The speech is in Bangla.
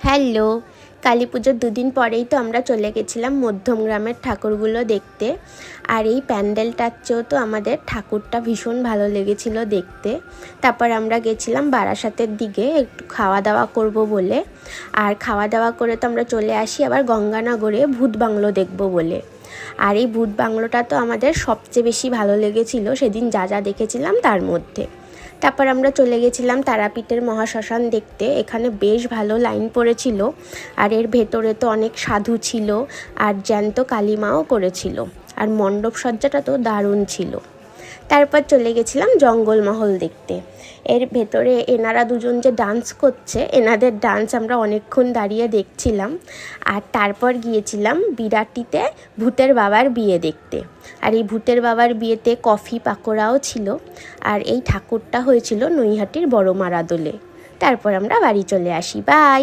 হ্যালো, কালী পুজোর দুদিন পরেই তো আমরা চলে গেছিলাম মধ্যমগ্রামের ঠাকুরগুলো দেখতে। আর এই প্যান্ডেলটার চেয়েও তো আমাদের ঠাকুরটা ভীষণ ভালো লেগেছিল দেখতে। তারপর আমরা গেছিলাম বারাসাতের দিকে একটু খাওয়া দাওয়া করব বলে। আর খাওয়া দাওয়া করে তো আমরা চলে আসি আবার গঙ্গানগরে ভূত বাংলো দেখব বলে। আর এই ভূত বাংলোটা তো আমাদের সবচেয়ে বেশি ভালো লেগেছিল সেদিন যা যা দেখেছিলাম তার মধ্যে। তারপর আমরা চলে গেছিলাম তারাপীঠের মহাশ্মশান দেখতে। এখানে বেশ ভালো লাইন পড়েছিল। আর এর ভেতরে তো অনেক সাধু ছিল আর জ্যান্ত কালীমাও করেছিল। আর মণ্ডপ সজ্জাটা তো দারুণ ছিল। তারপর চলে গেছিলাম জঙ্গলমহল দেখতে। এর ভেতরে এনারা দুজন যে ডান্স করছে, এনাদের ডান্স আমরা অনেকক্ষণ দাঁড়িয়ে দেখছিলাম। আর তারপর গিয়েছিলাম বিরাটিতে ভূতের বাবার বিয়ে দেখতে। আর এই ভূতের বাবার বিয়েতে কফি পাকোড়াও ছিল। আর এই ঠাকুরটা হয়েছিল নৈহাটির বড় মারাদলে। তারপর আমরা বাড়ি চলে আসি। বাই।